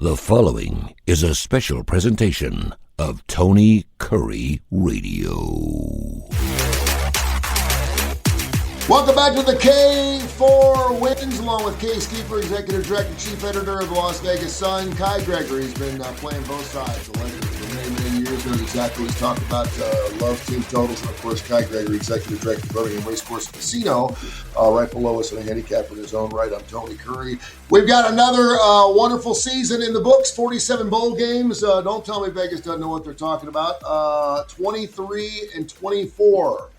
The following is a special presentation of Tony Kurre Radio. Welcome back to the K4Wins, along with Keefer, Executive Director, Chief Editor of the Las Vegas Sun. Gregory has been playing both sides. The legend for many years, knows exactly what he's talking about. Love team totals, and of course, Gregory, Executive Director of Birmingham Racecourse Casino, right below us in a handicap in his own right. I'm Tony Kurre. We've got another wonderful season in the books, 47 bowl games. Don't tell me Vegas doesn't know what they're talking about. 23-24.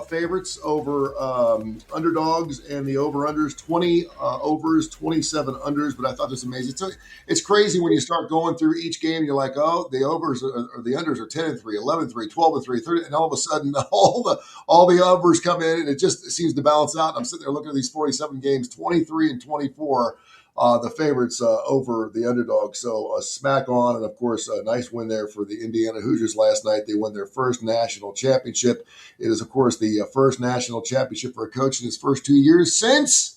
Favorites over underdogs, and the over-unders, 20 overs, 27 unders. But I thought this was amazing. It's crazy when you start going through each game. You're like, oh, the overs or the unders are 10-3, 11-3, 12-3, 30, and all of a sudden all the overs come in, and it seems to balance out. And I'm sitting there looking at these 47 games, 23-24. The favorites over the underdog. So smack on. And, of course, a nice win there for the Indiana Hoosiers last night. They won their first national championship. It is, of course, the first national championship for a coach in his first 2 years since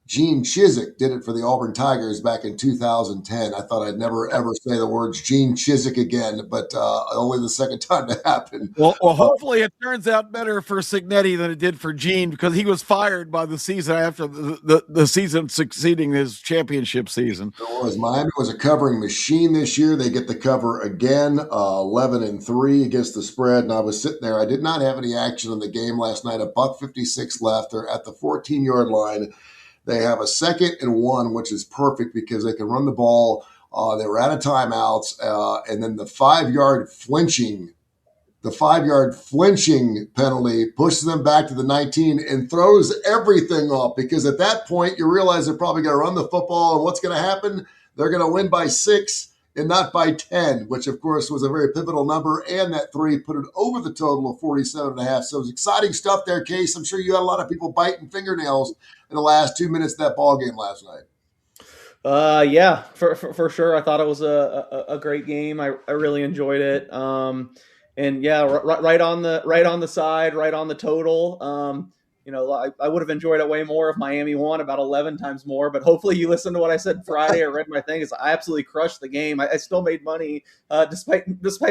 Gene Chizik did it for the Auburn Tigers back in 2010. I thought I'd never, ever say the words Gene Chizik again, but only the second time to happen. Well, hopefully it turns out better for Cignetti than it did for Gene, because he was fired by the season after the season succeeding his championship season. It was. Miami was a covering machine this year. They get the cover again, 11-3 against the spread. And I was sitting there. I did not have any action in the game last night. $1.56 left. They're at the 14-yard line. They have a 2nd and 1, which is perfect because they can run the ball. They were out of timeouts, and then the 5-yard flinching penalty pushes them back to the 19 and throws everything off, because at that point you realize they're probably going to run the football, and what's going to happen? They're going to win by 6 and not by 10, which of course was a very pivotal number, and that 3 put it over the total of 47.5. So it was exciting stuff there, Case. I'm sure you had a lot of people biting fingernails in the last 2 minutes of that ball game last night. Yeah, for sure. I thought it was a great game. I really enjoyed it. And yeah, right on the side, right on the total. I would have enjoyed it way more if Miami won, about 11 times more. But hopefully you listened to what I said Friday or read my thing. I absolutely crushed the game. I still made money despite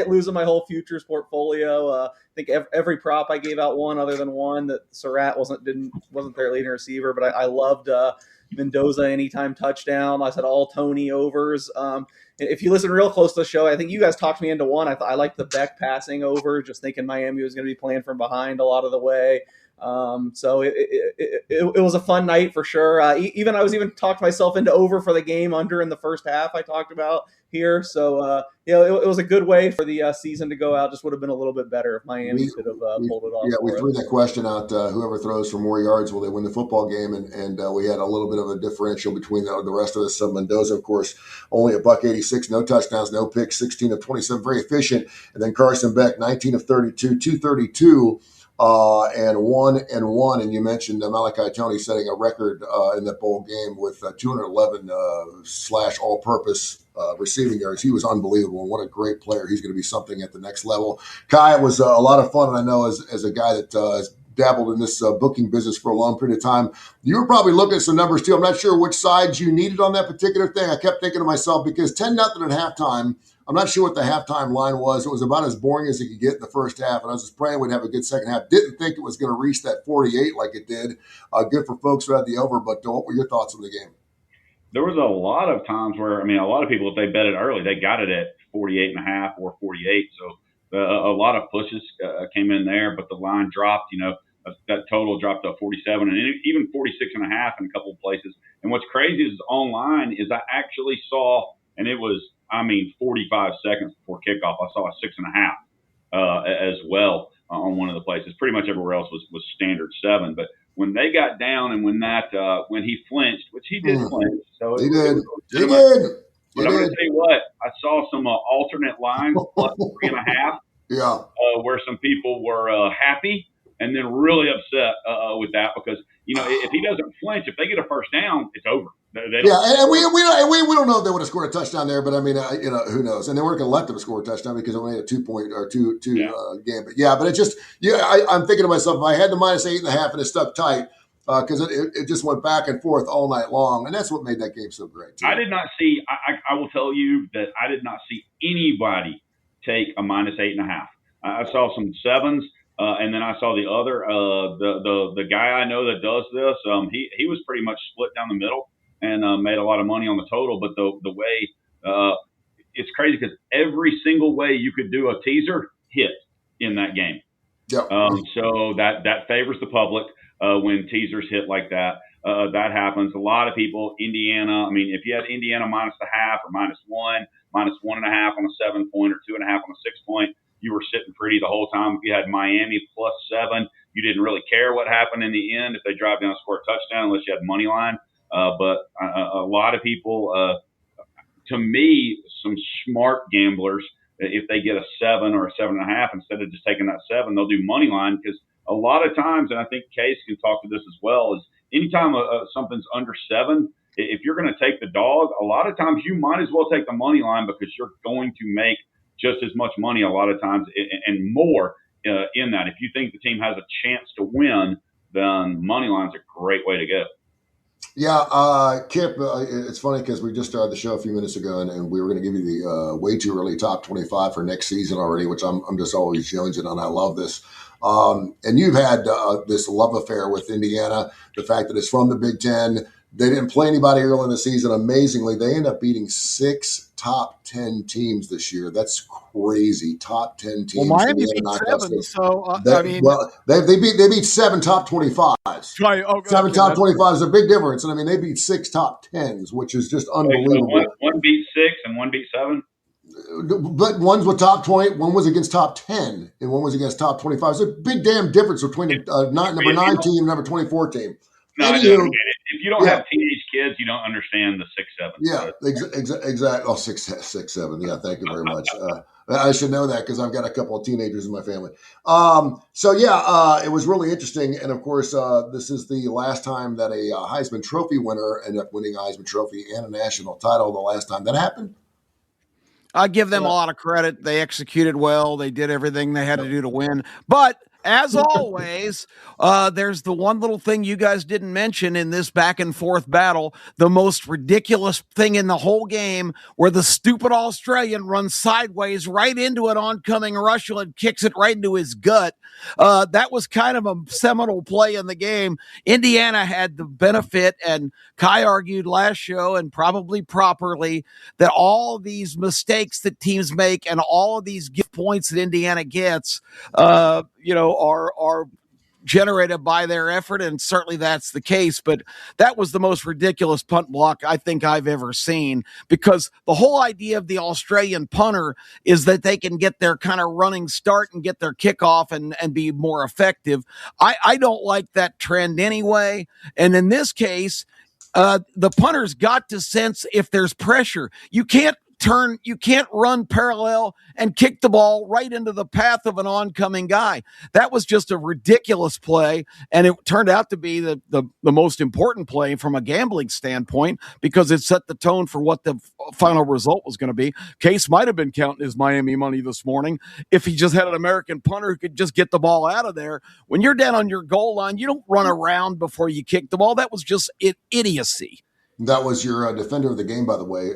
losing my whole futures portfolio. I think every prop I gave out won, other than one that Surratt wasn't their leading receiver. But I loved Mendoza anytime touchdown. I said all Tony overs. If you listen real close to the show, I think you guys talked me into one. I liked the Beck passing over, just thinking Miami was going to be playing from behind a lot of the way. So it was a fun night for sure. I was even talked myself into over for the game under in the first half I talked about here. So, it was a good way for the season to go out. Just would have been a little bit better if Miami could have pulled it off. Yeah, we threw that question out. Whoever throws for more yards, will they win the football game? And we had a little bit of a differential between the rest of us. Mendoza, of course, only $1.86, no touchdowns, no picks, 16 of 27, very efficient. And then Carson Beck, 19 of 32, 232. And 1-1, and you mentioned Malachi Tony setting a record in that bowl game with 211 / all-purpose receiving yards. He was unbelievable. What a great player. He's going to be something at the next level. Kai, it was a lot of fun, and I know as a guy that has dabbled in this booking business for a long period of time, you were probably looking at some numbers too. I'm not sure which sides you needed on that particular thing. I kept thinking to myself, because 10-0 at halftime, I'm not sure what the halftime line was. It was about as boring as it could get in the first half, and I was just praying we'd have a good second half. Didn't think it was going to reach that 48 like it did. Good for folks who had the over, but what were your thoughts on the game? There was a lot of times where, a lot of people, if they bet it early, they got it at 48.5 or 48. So a lot of pushes came in there, but the line dropped, that total dropped to 47 and even 46.5 in a couple of places. And what's crazy is online is I actually saw, and it was, 45 seconds before kickoff, I saw a 6.5 as well on one of the places. Pretty much everywhere else was standard 7. But when they got down and when he flinched, which he did flinch. So he did. But I'm going to tell you what, I saw some alternate lines, plus 3.5. Yeah. Where some people were happy and then really upset with that, because, if he doesn't flinch, if they get a first down, it's over. And we don't know if they would have scored a touchdown there, but who knows? And they weren't going to let them score a touchdown because it only had a 2-point or two game. But I'm thinking to myself, if I had the -8.5 and it stuck tight, because it just went back and forth all night long, and that's what made that game so great, too. I did not see. I will tell you that I did not see anybody take a -8.5. I saw some sevens, and then I saw the other. The guy I know that does this, he was pretty much split down the middle and made a lot of money on the total. But the way it's crazy because every single way you could do a teaser hit in that game. Yeah. So that favors the public when teasers hit like that. That happens. A lot of people, Indiana. I mean, if you had Indiana minus the half or -1, -1.5 on a 7-point or 2.5 on a 6-point, you were sitting pretty the whole time. If you had Miami +7, you didn't really care what happened in the end if they drive down and score a touchdown unless you had money line. But a lot of people, to me, some smart gamblers, if they get a 7 or a 7.5, instead of just taking that 7, they'll do money line because a lot of times, and I think Case can talk to this as well, is anytime something's under 7, if you're going to take the dog, a lot of times you might as well take the money line because you're going to make just as much money a lot of times and more in that. If you think the team has a chance to win, then money line's a great way to go. Yeah, Kip, it's funny because we just started the show a few minutes ago, and we were going to give you the way too early top 25 for next season already, which I'm just always jonesing on. I love this. And you've had this love affair with Indiana, the fact that it's from the Big Ten. They didn't play anybody early in the season. Amazingly, they end up beating 6 top 10 teams this year. That's crazy. Top 10 teams. Well, Miami beat 7, so I mean, they beat 7 top 25s. Right, 7 top 25s is a big difference, and I mean they beat 6 top 10s, which is just unbelievable. So one beat 6 and one beat 7. But one's with top 20, one was against top 10, and one was against top 25. It's a big damn difference between the number 9 team and number 24 team. No, if you don't have teenage kids, you don't understand the 6-7. Yeah, exactly. Oh, 6-7. Yeah, thank you very much. I should know that because I've got a couple of teenagers in my family. It was really interesting. And of course, this is the last time that a Heisman Trophy winner ended up winning a Heisman Trophy and a national title. The last time that happened. I give them a lot of credit. They executed well. They did everything they had to do to win. But as always, there's the one little thing you guys didn't mention in this back and forth battle, the most ridiculous thing in the whole game where the stupid Australian runs sideways right into an oncoming rusher and kicks it right into his gut. That was kind of a seminal play in the game. Indiana had the benefit, and Kai argued last show, and probably properly, that all of these mistakes that teams make and all of these gift points that Indiana gets, are generated by their effort, and certainly that's the case. But that was the most ridiculous punt block I think I've ever seen, because the whole idea of the Australian punter is that they can get their kind of running start and get their kickoff and be more effective. I don't like that trend anyway. And in this case, the punter's got to sense if there's pressure. You can't run parallel and kick the ball right into the path of an oncoming guy. That was just a ridiculous play, and it turned out to be the most important play from a gambling standpoint because it set the tone for what the final result was going to be. Case might have been counting his Miami money this morning if he just had an American punter who could just get the ball out of there. When you're down on your goal line, you don't run around before you kick the ball. That was just idiocy. That was your defender of the game, by the way,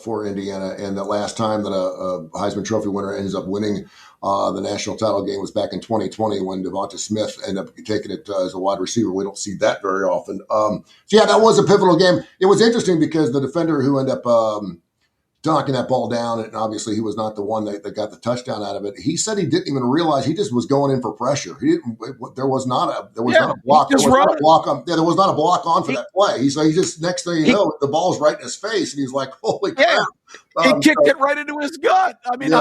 for Indiana. And the last time that a Heisman Trophy winner ends up winning the national title game was back in 2020 when Devonta Smith ended up taking it as a wide receiver. We don't see that very often. That was a pivotal game. It was interesting because the defender who ended up dunking that ball down, and obviously he was not the one that got the touchdown out of it. He said he didn't even realize he just was going in for pressure. He didn't. There was not a block. There was not a block on for that play. He just next thing you know, the ball's right in his face, and he's like, "Holy crap!" He kicked it right into his gut. I mean,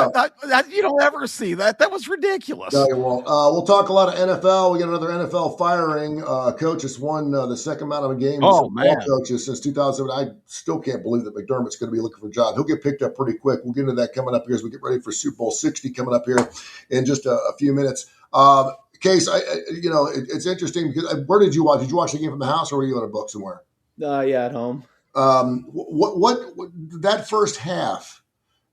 you don't ever see that. That was ridiculous. No, you won't. We'll talk a lot of NFL. We got another NFL firing. Coach has won the second amount of games. Coaches since 2007. I still can't believe that McDermott's going to be looking for a job. He'll get picked up pretty quick. We'll get into that coming up here as we get ready for Super Bowl 60 coming up here in just a few minutes. Case, it's interesting because where did you watch? Did you watch the game from the house, or were you on a book somewhere? At home. What that first half,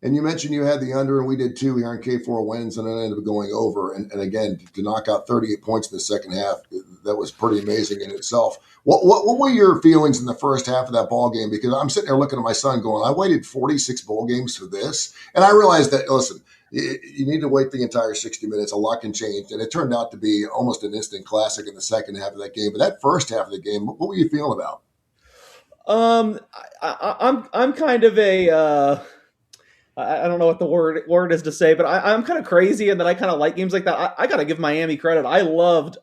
And you mentioned you had the under, and we did too here on K4Wins, and it ended up going over. And again, to knock out 38 points in the second half, that was pretty amazing in itself. What were your feelings in the first half of that ball game? Because I'm sitting there looking at my son going, I waited 46 bowl games for this. And I realized that, listen, you need to wait the entire 60 minutes. A lot can change. And it turned out to be almost an instant classic in the second half of that game. But that first half of the game, what were you feeling about? I'm kind of a I don't know what the word is to say, but I'm kind of crazy and that I kind of like games like that. I got to give Miami credit. I loved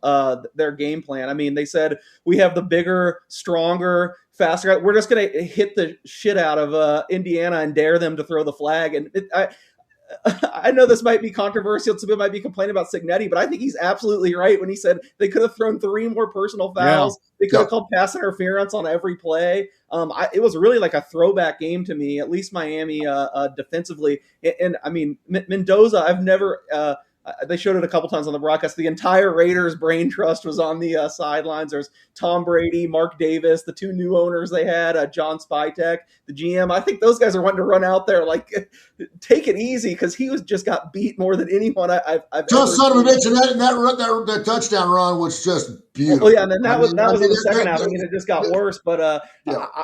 their game plan. I mean, they said we have the bigger, stronger, faster. We're just going to hit the shit out of Indiana and dare them to throw the flag. And I know this might be controversial. Some people might be complaining about Cignetti, but I think he's absolutely right when he said they could have thrown 3 more personal fouls. Yeah. They could have called pass interference on every play. It was really like a throwback game to me, at least Miami defensively. And I mean, Mendoza, I've never they showed it a couple times on the broadcast. The entire Raiders brain trust was on the sidelines. There's Tom Brady, Mark Davis, the 2 new owners they had, John Spytek, the GM. I think those guys are wanting to run out there like, take it easy, because he was just got beat more than anyone I've just son of a bitch, and that touchdown run was just beautiful. Well, yeah, and then that was in the second half. I mean, it just got worse. But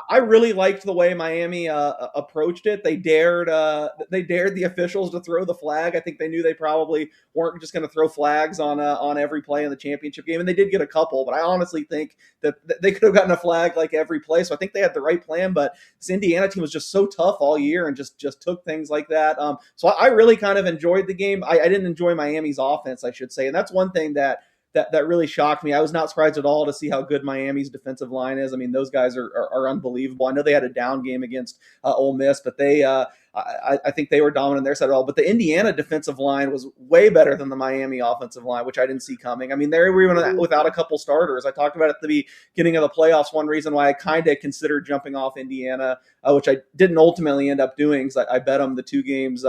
I really liked the way Miami approached it. They dared the officials to throw the flag. I think they knew they probably weren't just going to throw flags on every play in the championship game, and they did get a couple. But I honestly think that they could have gotten a flag like every play. So I think they had the right plan. But this Indiana team was just so tough all year and just took things like that. So I really kind of enjoyed the game. I didn't enjoy Miami's offense, I should say, and that's one thing that really shocked me. I was not surprised at all to see how good Miami's defensive line is. I mean, those guys are unbelievable. I know they had a down game against Ole Miss, but I think they were dominant on their side of all. But the Indiana defensive line was way better than the Miami offensive line, which I didn't see coming. I mean, they were even without a couple starters. I talked about at the beginning of the playoffs. One reason why I kind of considered jumping off Indiana, which I didn't ultimately end up doing, because I bet them the 2 games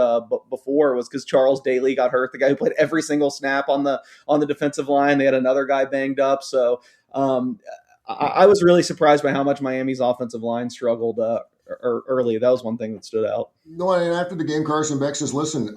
before, was because Charles Daly got hurt, the guy who played every single snap on the defensive line. They had another guy banged up. So I was really surprised by how much Miami's offensive line struggled early. That was one thing that stood out. No, and after the game, Carson Beck says, listen,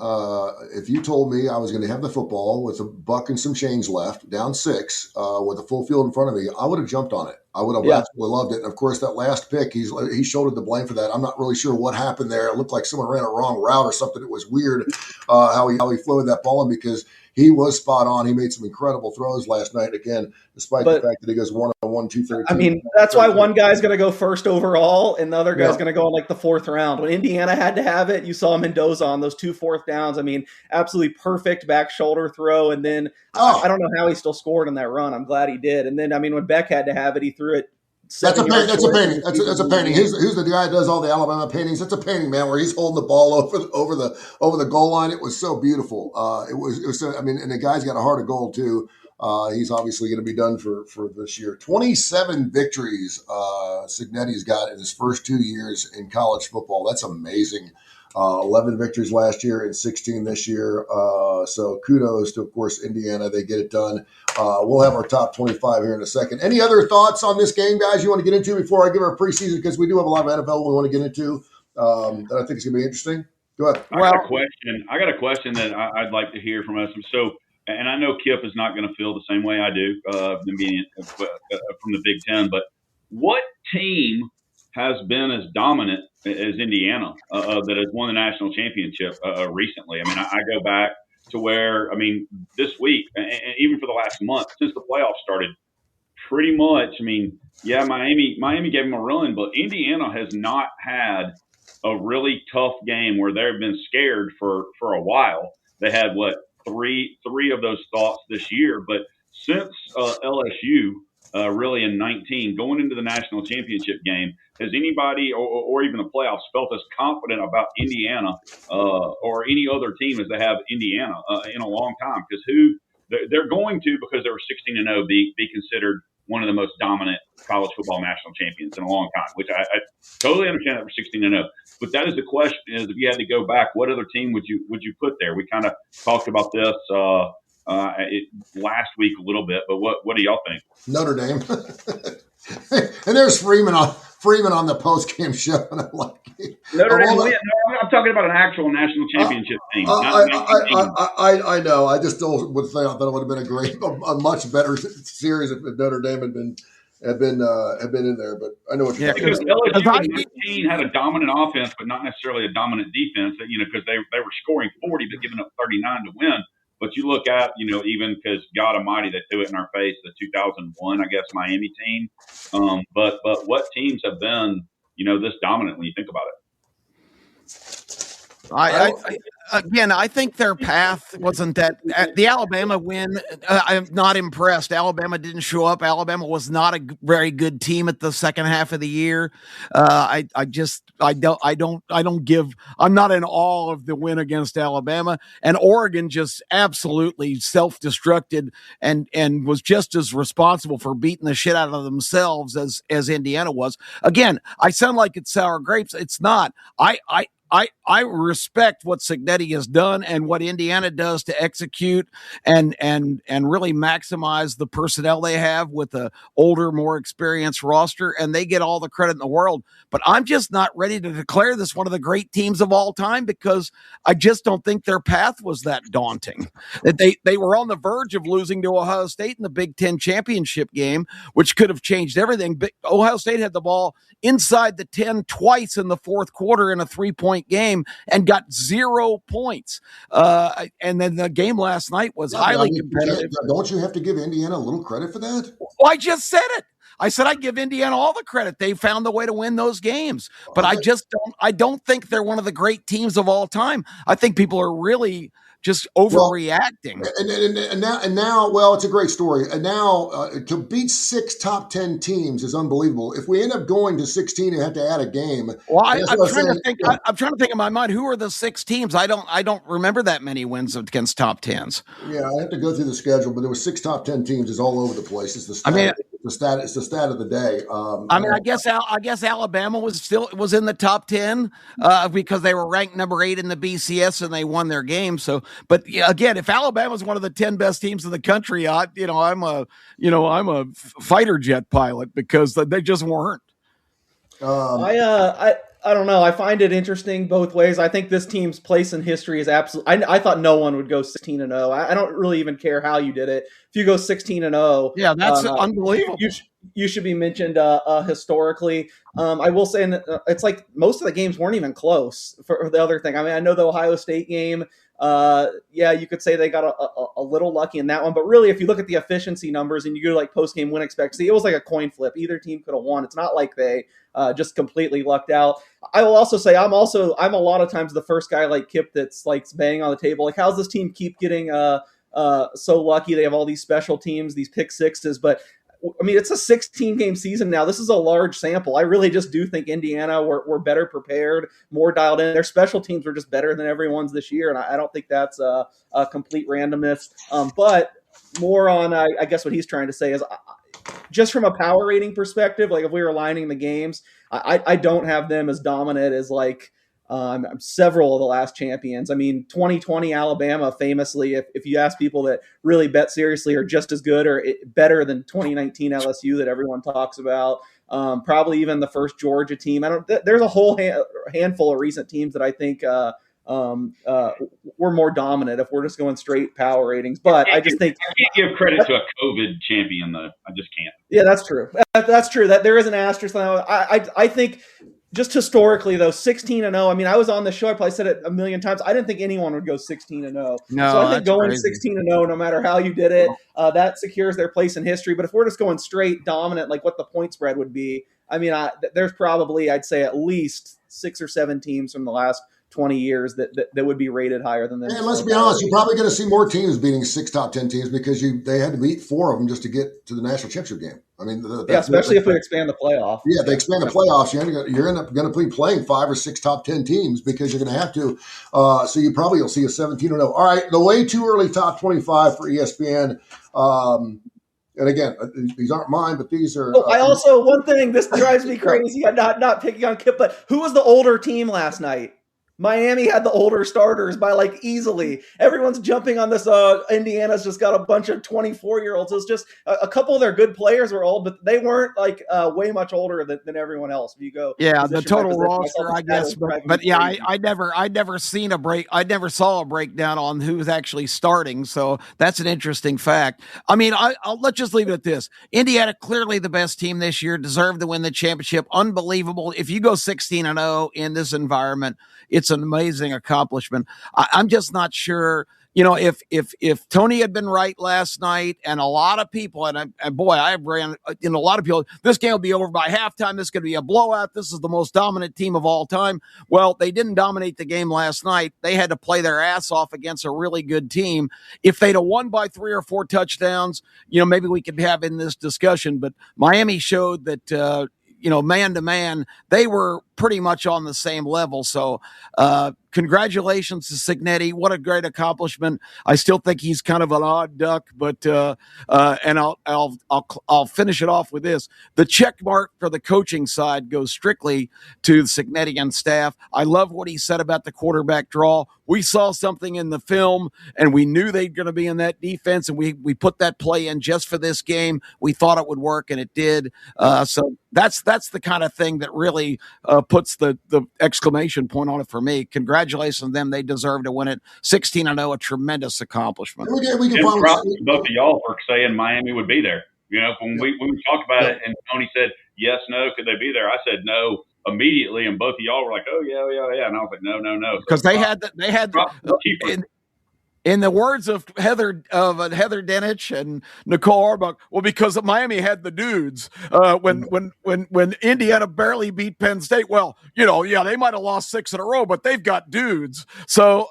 if you told me I was going to have the football with $1 and some change left, down 6, with a full field in front of me, I would have jumped on it. I would have absolutely loved it. And of course, that last pick, he shouldered the blame for that. I'm not really sure what happened there. It looked like someone ran a wrong route or something. It was weird how he floated that ball in, because he was spot on. He made some incredible throws last night, again, despite the fact that he goes 1-on-1, 2-13. I mean, that's why one guy's going to go first overall and the other guy's going to go in like the 4th round. When Indiana had to have it, you saw Mendoza on those 2 4th downs. I mean, absolutely perfect back shoulder throw. And then I don't know how he still scored in that run. I'm glad he did. And then, I mean, when Beck had to have it, he threw it. That's a painting. That's a painting. Who's the guy that does all the Alabama paintings? That's a painting, man, where he's holding the ball over the goal line. It was so beautiful. It was. I mean, and the guy's got a heart of gold too. He's obviously going to be done for this year. 27 victories Cignetti's got in his first 2 years in college football. That's amazing. 11 victories last year and 16 this year. So kudos to, of course, Indiana. They get it done. We'll have our top 25 here in a second. Any other thoughts on this game, guys, you want to get into before I give our preseason? Because we do have a lot of NFL we want to get into that I think is going to be interesting. Go ahead. I got a question that I'd like to hear from us. So, and I know Kip is not going to feel the same way I do from the Big Ten, but what team has been as dominant as Indiana that has won the national championship recently? I mean, I go back to where, I mean, this week, and even for the last month, since the playoffs started, pretty much, I mean, yeah, Miami gave them a run, but Indiana has not had a really tough game where they've been scared for a while. They had, three of those thoughts this year, but since LSU, really in 19, going into the national championship game, has anybody or even the playoffs felt as confident about Indiana or any other team as they have Indiana in a long time? Because they're going to, because they were 16-0, be considered one of the most dominant college football national champions in a long time, which I totally understand that we're 16-0. But that is the question: is if you had to go back, what other team would you put there? We kind of talked about this last week a little bit, but what do y'all think? Notre Dame. And there's Freeman Freeman on the post-game show, and I'm like, Notre Dame win. No, I'm talking about an actual national championship team. I know. I just still would say that it would have been a much better series if Notre Dame had been in there. But I know what you're talking about. Because LSU in 19 had a dominant offense, but not necessarily a dominant defense. Because they were scoring 40 but giving up 39 to win. But you look at, even because God Almighty, they threw it in our face, the 2001, I guess, Miami team. But what teams have been, this dominant when you think about it? I think their path wasn't that. The Alabama win, I'm not impressed. Alabama didn't show up. Alabama was not a very good team at the second half of the year. I'm not in awe of the win against Alabama, and Oregon just absolutely self-destructed and was just as responsible for beating the shit out of themselves as Indiana was. Again, I sound like it's sour grapes. It's not. I respect what Cignetti has done and what Indiana does to execute and really maximize the personnel they have with a older, more experienced roster, and they get all the credit in the world. But I'm just not ready to declare this one of the great teams of all time because I just don't think their path was that daunting. That they were on the verge of losing to Ohio State in the Big Ten championship game, which could have changed everything. But Ohio State had the ball inside the 10 twice in the fourth quarter in a 3-point game and got 0 points. And then the game last night was highly competitive. Don't you have to give Indiana a little credit for that? Well, I just said it. I said I'd give Indiana all the credit. They found the way to win those games. But I don't think they're one of the great teams of all time. I think people are really just overreacting. And now, well, it's a great story. And now to beat 6 top 10 teams is unbelievable. If we end up going to 16 and have to add a game. Well, I'm trying to think in my mind, who are the 6 teams? I don't remember that many wins against top 10s. Yeah, I have to go through the schedule, but there were 6 top 10 teams. It's all over the place. It's the stat. It's the stat of the day. I guess Alabama was in the top 10 because they were ranked number 8 in the BCS and they won their game. So, but again, if Alabama's one of the 10 best teams in the country, I'm a fighter jet pilot because they just weren't. I don't know. I find it interesting both ways. I think this team's place in history is absolutely. I thought no one would go 16-0. I don't really even care how you did it. If you go 16-0, yeah, that's unbelievable. You should be mentioned historically. I will say it's like most of the games weren't even close. For the other thing, I mean, I know the Ohio State game. You could say they got a little lucky in that one, but really, if you look at the efficiency numbers and you go like post game win expectancy, it was like a coin flip. Either team could have won. It's not like they just completely lucked out. I will also say I'm a lot of times the first guy like Kip that's like banging on the table. Like, how's this team keep getting so lucky? They have all these special teams, these pick sixes, but I mean, it's a 16-game season now. This is a large sample. I really just do think Indiana were better prepared, more dialed in. Their special teams were just better than everyone's this year, and I don't think that's a complete randomness. But more on, I guess what he's trying to say is just from a power rating perspective, like if we were aligning the games, I don't have them as dominant as like several of the last champions. I mean, 2020 Alabama famously, if you ask people that really bet seriously, are just as good or better than 2019 LSU that everyone talks about. Probably even the first Georgia team. There's a whole handful of recent teams that I think were more dominant if we're just going straight power ratings. But I just think I can't give credit to a COVID champion though. I just can't. Yeah, that's true. That's true. That there is an asterisk. I think. Just historically, though, 16-0. I mean, I was on the show. I probably said it a million times. I didn't think anyone would go 16-0. No, so I think going 16-0, no matter how you did it, that secures their place in history. But if we're just going straight dominant, like what the point spread would be, I mean, there's probably, I'd say, at least 6 or 7 teams from the last 20 years that would be rated higher than this. And let's be honest, you're probably going to see more teams beating 6 top 10 teams because they had to beat 4 of them just to get to the national championship game. I mean, especially if we expand the playoff. Yeah, they expand the playoffs. You're going to be playing 5 or 6 top 10 teams because you're going to have to. So you probably will see a 17-0. All right, the way too early top 25 for ESPN. And again, these aren't mine, but these are. I also one thing this drives me crazy. I'm not picking on Kip, but who was the older team last night? Miami had the older starters by like easily. Everyone's jumping on this. Indiana's just got a bunch of 24-year-olds. It's just a couple of their good players were old, but they weren't like way much older than everyone else. If you go, yeah, the total position, roster, I guess, but yeah, I never saw a breakdown on who's actually starting. So that's an interesting fact. I mean, I'll let's just leave it at this. Indiana, clearly the best team this year, deserved to win the championship. Unbelievable. If you go 16-0 in this environment, it's an amazing accomplishment. I'm just not sure, if Tony had been right last night, and a lot of people, and boy, I ran, a lot of people, this game will be over by halftime. This is going to be a blowout. This is the most dominant team of all time. Well, they didn't dominate the game last night. They had to play their ass off against a really good team. If they'd have won by 3 or 4 touchdowns, maybe we could have in this discussion. But Miami showed that, man to man, they were pretty much on the same level. So, congratulations to Cignetti. What a great accomplishment. I still think he's kind of an odd duck, but, and I'll finish it off with this. The check mark for the coaching side goes strictly to the Cignetti and staff. I love what he said about the quarterback draw. We saw something in the film, and we knew they're going to be in that defense, and we put that play in just for this game. We thought it would work, and it did. So that's the kind of thing that really puts the exclamation point on it for me. Congratulations to them. They deserve to win it. 16-0, a tremendous accomplishment. We can props to both of y'all for saying Miami would be there. When we talked about it and Tony said, yes, no, could they be there? I said no immediately, and both of y'all were like, oh, yeah. And I was like, no. Because in the words of Heather Dinich and Nicole Auerbach, well, because Miami had the dudes when Indiana barely beat Penn State. Well, they might have lost 6 in a row, but they've got dudes. So,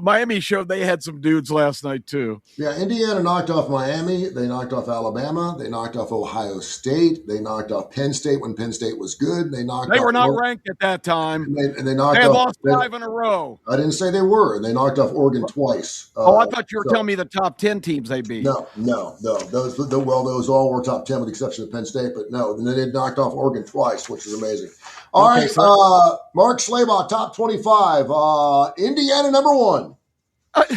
Miami showed they had some dudes last night too. Yeah, Indiana knocked off Miami. They knocked off Alabama. They knocked off Ohio State. They knocked off Penn State when Penn State was good. They were not ranked at that time. They lost 5 in a row. I didn't say they were. And they knocked off Oregon twice. I thought you were telling me the top 10 teams they beat. No. Those all were top 10 with the exception of Penn State, but no. And then they knocked off Oregon twice, which is amazing. All right, Mark Schlabach, top 25. Indiana, number 1. They're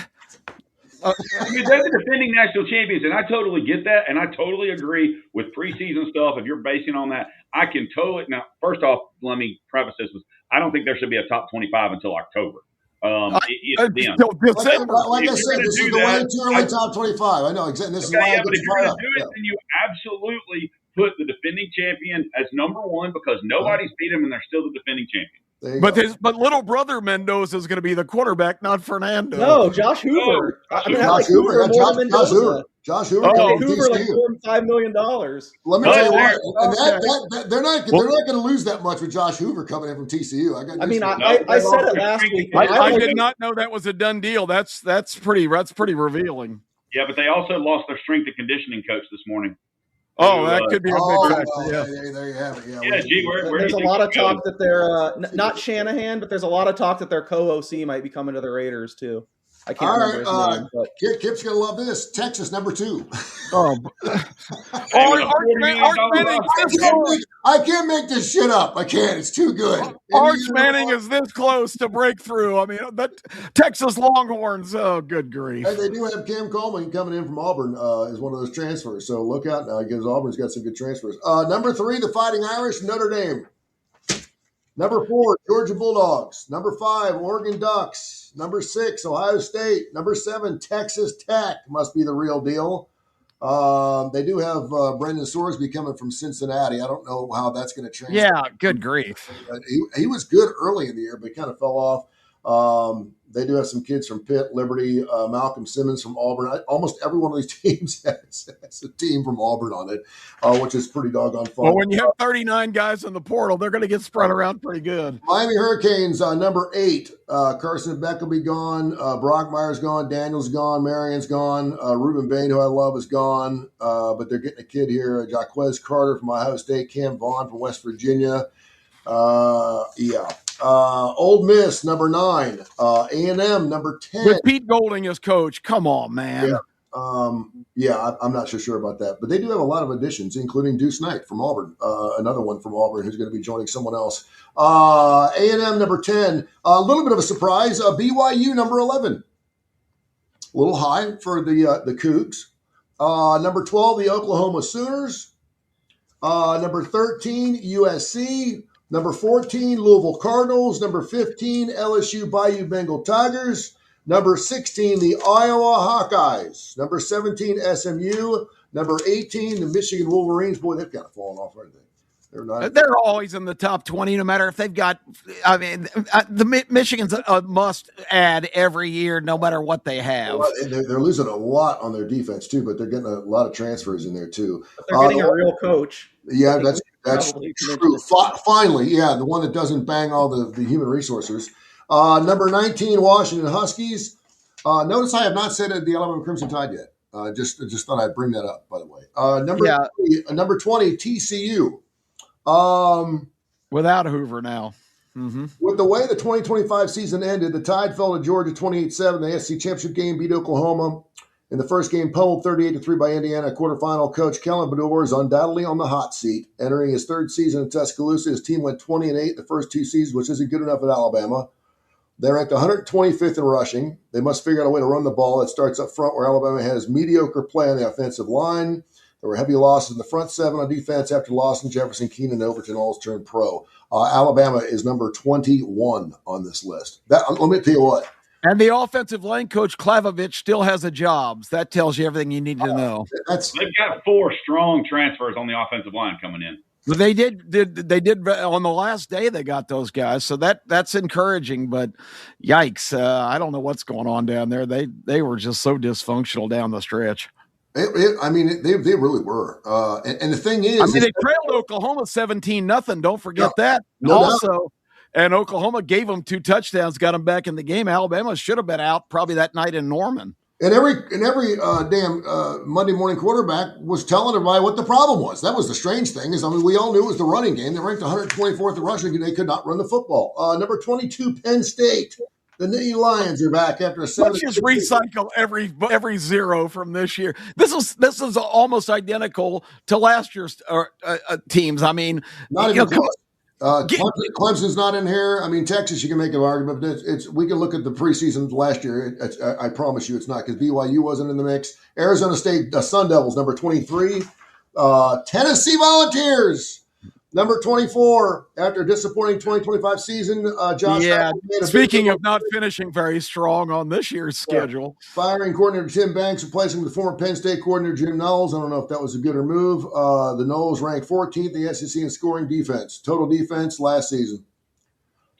the defending national champions, and I totally get that, and I totally agree with preseason stuff. If you're basing on that, I can totally. Now, first off, let me preface this with, I don't think there should be a top 25 until October. Like I said, this is the way too early top 25. I know exactly. This is why but if you're going to do it, then you absolutely put the defending champion as number 1 because nobody's beat him and they're still the defending champion. But little brother Mendoza is going to be the quarterback, not Fernando. No, Josh Hoover. Josh Hoover. Josh Hoover. Hoover like $5 million. Let me tell you what. They're not going to lose that much with Josh Hoover coming in from TCU. I said it last week. I did not know that was a done deal. That's pretty revealing. Yeah, but they also lost their strength and conditioning coach this morning. Oh, that could be a big factor. Yeah, there you have it. Yeah, there's a lot of talk that they're not Shanahan, but there's a lot of talk that their co-OC might be coming to the Raiders too. I can't remember his name. But Kip's gonna love this. Texas, number 2. I can't make this shit up. I can't. It's too good. Arch Manning is this close to breakthrough. I mean, that Texas Longhorns. Oh, good grief! And they do have Cam Coleman coming in from Auburn as one of those transfers. So look out now because Auburn's got some good transfers. Number 3, the Fighting Irish, Notre Dame. Number 4, Georgia Bulldogs. Number 5, Oregon Ducks. Number 6, Ohio State. Number 7, Texas Tech. Must be the real deal. They do have Brendan Sorsby coming from Cincinnati. I don't know how that's going to change. Yeah, good grief. He was good early in the year, but he kind of fell off. They do have some kids from Pitt, Liberty, Malcolm Simmons from Auburn. Almost every one of these teams has a team from Auburn on it, which is pretty doggone fun. Well, when you have 39 guys in the portal, they're going to get spread around pretty good. Miami Hurricanes, number 8. Carson Beck will be gone. Brockmeyer's gone. Daniel's gone. Marion's gone. Ruben Bain, who I love, is gone. But they're getting a kid here, Jaquez Carter from Ohio State, Cam Vaughn from West Virginia. Old Miss, number 9. A&M, number 10. With Pete Golding as coach. Come on, man. Yeah. I'm not so sure about that. But they do have a lot of additions, including Deuce Knight from Auburn, another one from Auburn who's going to be joining someone else. A&M number 10, a little bit of a surprise. BYU number 11, a little high for the Cougs. Number 12, the Oklahoma Sooners. Number 13, USC. Number 14, Louisville Cardinals. Number 15, LSU Bayou Bengal Tigers. Number 16, the Iowa Hawkeyes. Number 17, SMU. Number 18, the Michigan Wolverines. Boy, they've kind of fallen off, aren't they? They're always in the top 20, no matter if they've got. I mean, the Michigan's a must add every year, no matter what they have. Well, they're losing a lot on their defense too, but they're getting a lot of transfers in there too. But they're getting a real coach. Yeah, that's true. Finally, the one that doesn't bang all the human resources. Number 19, Washington Huskies. Notice I have not said the Alabama Crimson Tide yet. Just thought I'd bring that up. By the way, number 20, TCU. Without Hoover now. Mm-hmm. With the way the 2025 season ended, the Tide fell to Georgia 28-7. The SEC championship game beat Oklahoma. In the first game, pummeled 38-3 by Indiana. Quarterfinal coach Kellen Bedore is undoubtedly on the hot seat. Entering his third season in Tuscaloosa, his team went 20-8 the first two seasons, which isn't good enough at Alabama. They're ranked 125th in rushing. They must figure out a way to run the ball. It starts up front where Alabama has mediocre play on the offensive line. There were heavy losses in the front seven on defense after Lawson, Jefferson, Keenan, Overton all turned pro. Alabama is number 21 on this list. Let me tell you what. And the offensive line coach, Klavovich, still has a job. So that tells you everything you need to know. They've got 4 strong transfers on the offensive line coming in. But they did on the last day they got those guys. So that's encouraging. But yikes, I don't know what's going on down there. They were just so dysfunctional down the stretch. They really were. And the thing is, they trailed Oklahoma 17-0. Don't forget that. Also, and Oklahoma gave them 2 touchdowns, got them back in the game. Alabama should have been out probably that night in Norman. And every damn Monday morning quarterback was telling everybody what the problem was. That was the strange thing. We all knew it was the running game. They ranked 124th in rushing, and they could not run the football. Number 22, Penn State. The Nittany Lions are back after a 7. Let's just recycle every zero from this year. This is almost identical to last year's teams. I mean, not even close. Clemson's not in here. I mean, Texas, you can make an argument, but we can look at the preseason last year. I promise you it's not, because BYU wasn't in the mix. Arizona State Sun Devils, number 23. Tennessee Volunteers, number 24. After a disappointing 2025 season, Josh. Yeah, speaking of not finishing very strong on this year's schedule. Firing coordinator Tim Banks, replacing the former Penn State coordinator Jim Knowles. I don't know if that was a good move. The Knowles ranked 14th in the SEC in scoring defense. Total defense last season.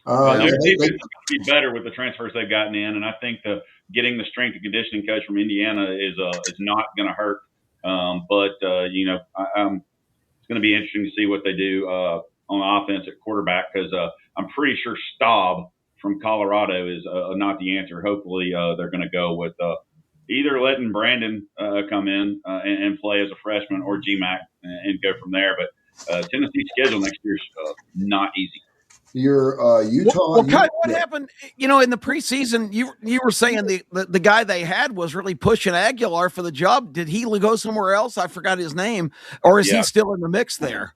Their defense is going to be better with the transfers they've gotten in, and I think getting the strength and conditioning coach from Indiana is not going to hurt. It's going to be interesting to see what they do on offense at quarterback, because I'm pretty sure Staub from Colorado is not the answer. Hopefully they're going to go with either letting Brandon come in and play as a freshman, or GMAC and go from there. But Tennessee's schedule next year is not easy. Your Utah. What happened? In the preseason, you were saying the guy they had was really pushing Aguilar for the job. Did he go somewhere else? I forgot his name, or is he still in the mix there?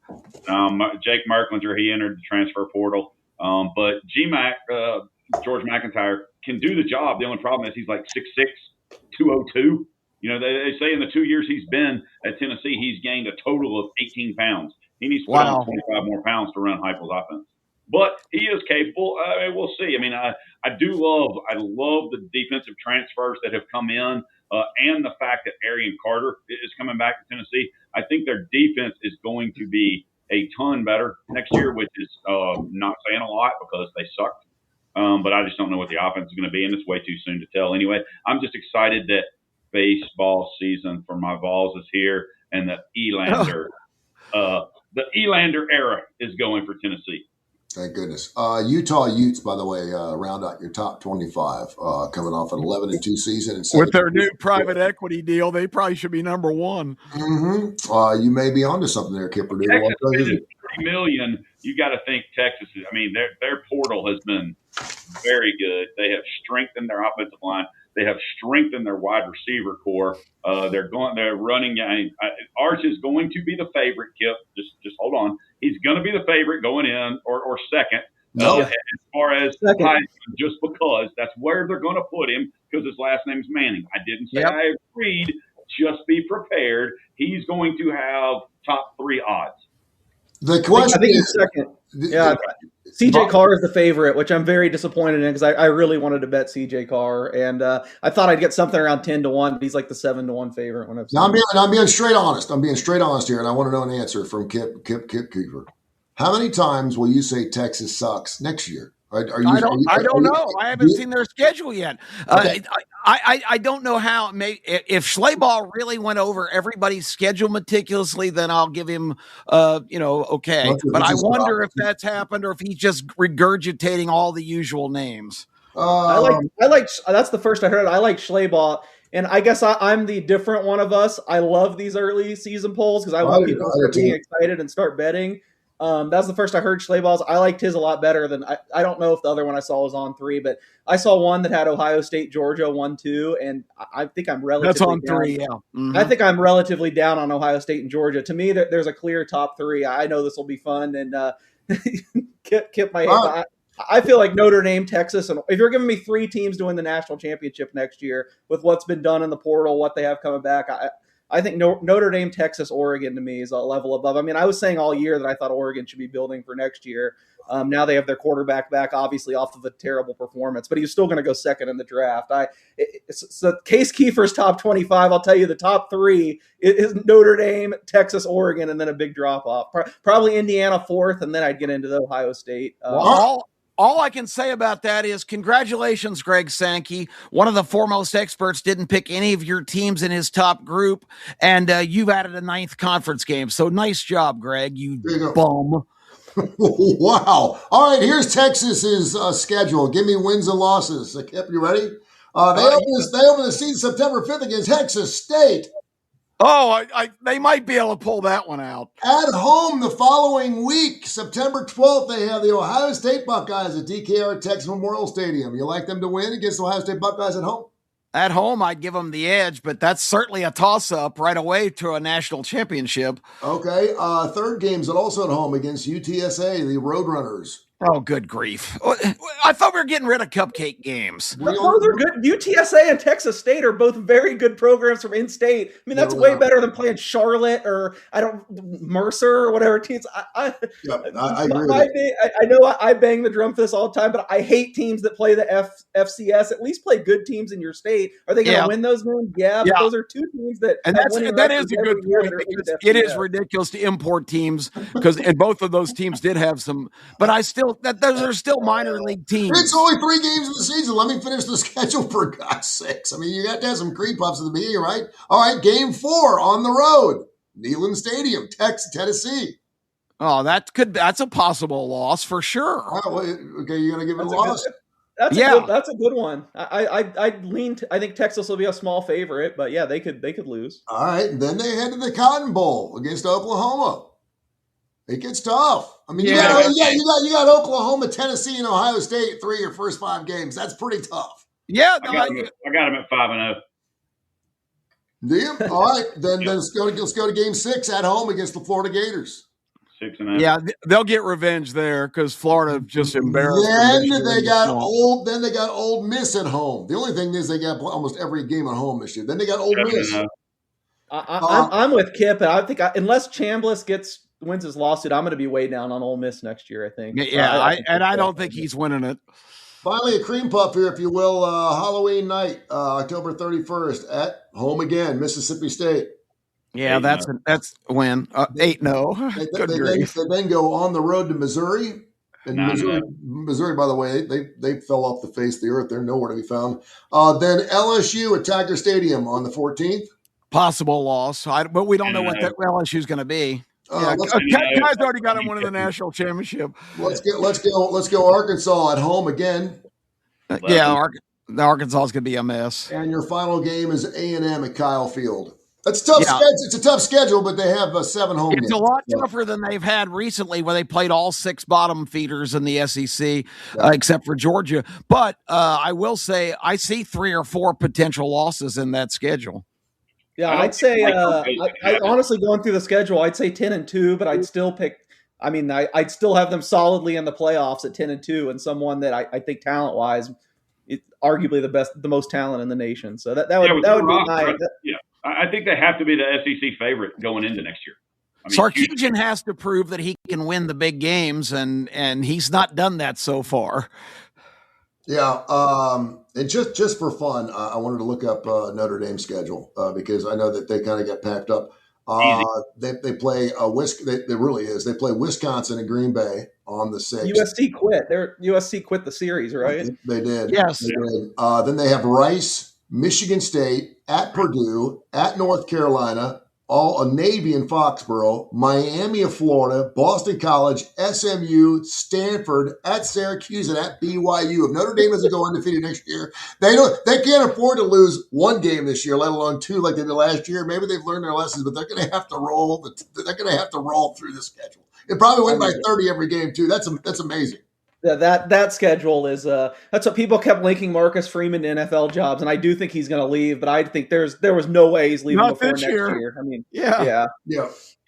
Jake Merklinger, he entered the transfer portal, but GMAC, George McIntyre, can do the job. The only problem is he's like 6'6", 202. They say in the 2 years he's been at Tennessee, he's gained a total of 18 pounds. He needs to put on 25 more pounds to run Heupel's offense. But he is capable. We'll see. I mean, I love the defensive transfers that have come in, and the fact that Arian Carter is coming back to Tennessee. I think their defense is going to be a ton better next year, which is not saying a lot because they sucked. But I just don't know what the offense is going to be, and it's way too soon to tell. Anyway, I'm just excited that baseball season for my Vols is here, and the Elander era is going for Tennessee. Thank goodness. Utah Utes, by the way, round out your top 25, coming off an 11-2 season. With their new private equity deal, they probably should be number 1. Mm-hmm. You may be onto something there, Kipper. Texas $30 million. You got to think Texas. Their portal has been very good. They have strengthened their offensive line. They have strengthened their wide receiver core. They're running. Arch is going to be the favorite. Kip, just hold on. He's going to be the favorite going in or second. No. As far as Heisman, just because that's where they're going to put him because his last name's Manning. I didn't say I agreed. Just be prepared. He's going to have top 3 odds. The question is second. Yeah. CJ Carr is the favorite, which I'm very disappointed in because I really wanted to bet CJ Carr, and I thought I'd get something around 10-1, but he's like the 7-1 favorite. When I'm being straight honest. I'm being straight honest here, and I want to know an answer from Kip Keefer. How many times will you say Texas sucks next year? I don't know. I haven't seen their schedule yet. Okay. I don't know how. If Schleybaugh really went over everybody's schedule meticulously, then I'll give him, okay. But I wonder if that's happened or if he's just regurgitating all the usual names. I like. That's the first I heard. I like Schleybaugh. And I guess I'm the different one of us. I love these early season polls because I want people to start being excited and start betting. That's the first I heard Schleybaugh's. I liked his a lot better than I don't know if the other one I saw was on 3, but I saw one that had Ohio State, Georgia 1-2, and I think I'm relatively that's on down. 3. Yeah, mm-hmm. I think I'm relatively down on Ohio State and Georgia. To me, there's a clear top 3. I know this will be fun, and Kip my head. I feel like Notre Dame, Texas, and if you're giving me 3 teams to win the national championship next year with what's been done in the portal, what they have coming back, I think Notre Dame, Texas, Oregon to me is a level above. I mean, I was saying all year that I thought Oregon should be building for next year. Now they have their quarterback back, obviously off of a terrible performance, but he's still going to go second in the draft. So Case Keefer's top 25. I'll tell you the top 3 is Notre Dame, Texas, Oregon, and then a big drop off. Probably Indiana 4th, and then I'd get into the Ohio State. All I can say about that is congratulations, Greg Sankey. One of the foremost experts didn't pick any of your teams in his top group, and you've added a 9th conference game. So nice job, Greg, you bum. Wow. All right, here's Texas's schedule. Give me wins and losses. Kip, you ready? They open the season September 5th against Texas State. Oh, they might be able to pull that one out. At home the following week, September 12th, they have the Ohio State Buckeyes at DKR Texas Memorial Stadium. You like them to win against the Ohio State Buckeyes at home? At home, I'd give them the edge, but that's certainly a toss-up right away to a national championship. Okay, third game's also at home against UTSA, the Roadrunners. Oh, good grief. I thought we were getting rid of cupcake games. Those are good. UTSA and Texas State are both very good programs from in-state. I mean, that's way better than playing Charlotte or Mercer or whatever teams. I agree. I know I bang the drum for this all the time, but I hate teams that play the FCS. At least play good teams in your state. Are they going to win those games? Yeah, but those are 2 teams that. And that is a good point because it is ridiculous to import teams and both of those teams did have some. But those are still minor league teams. It's only 3 games in the season. Let me finish the schedule for God's sakes. I mean, you got to have some cream puffs at the beginning, right? All right, game 4 on the road, Neyland Stadium, Tennessee. Oh, that's a possible loss for sure. Okay, you're gonna give it a loss. That's a good one. I think Texas will be a small favorite, but yeah, they could lose. All right, and then they head to the Cotton Bowl against Oklahoma. It gets tough. I mean, you got Oklahoma, Tennessee, and Ohio State 3 your first 5 games. That's pretty tough. Yeah, I got them at 5-0. Do you? All right, then let's go to game 6 at home against the Florida Gators. 6-0. Yeah, they'll get revenge there because Florida just embarrassed. Then they got Old Miss at home. The only thing is they got almost every game at home this year. Then they got Old Miss. I'm with Kip. I think unless Chambliss wins his lawsuit, I'm going to be way down on Ole Miss next year, I think. Yeah, I don't think he's winning it. Finally, a cream puff here, if you will. Halloween night, October 31st, at home again, Mississippi State. Yeah, that's a win. 8-0. They then go on the road to Missouri. And Missouri, by the way, they fell off the face of the earth. They're nowhere to be found. Then LSU at Tiger Stadium on the 14th. Possible loss, but we don't know what that LSU is going to be. Guy's already got him winning the national championship. Let's go Arkansas at home again. The Arkansas is going to be a mess. And your final game is A&M at Kyle Field. It's tough. Yeah. It's a tough schedule, but they have 7 home games. It's a lot tougher than they've had recently, where they played all 6 bottom feeders in the SEC, except for Georgia. But I will say I see 3 or 4 potential losses in that schedule. Yeah, I'd say I honestly, going through the schedule, I'd say 10-2, but I'd still pick. I mean, I'd still have them solidly in the playoffs at 10-2, and someone that I think talent wise, arguably the most talent in the nation. So that would be my. Yeah, I think they have to be the SEC favorite going into next year. I mean, Sarkisian has to prove that he can win the big games, and he's not done that so far. Yeah, and just for fun, I wanted to look up Notre Dame's schedule because I know that they kind of got packed up. They play They really is. They play Wisconsin and Green Bay on the 6th. USC quit the series, right? They did. Yes. They did. Then they have Rice, Michigan State, at Purdue, at North Carolina, all a Navy in Foxborough, Miami of Florida, Boston College, SMU, Stanford, at Syracuse, and at BYU. If Notre Dame doesn't go undefeated next year, they can't afford to lose 1 game this year, let alone 2 like they did last year. Maybe they've learned their lessons, but they're going to have to roll. They're going to have to roll through the schedule. It probably win by 30 every game too. That's amazing. That schedule is that's what people kept linking Marcus Freeman to NFL jobs, and I do think he's going to leave, but I think there was no way he's leaving before next year. I mean, yeah.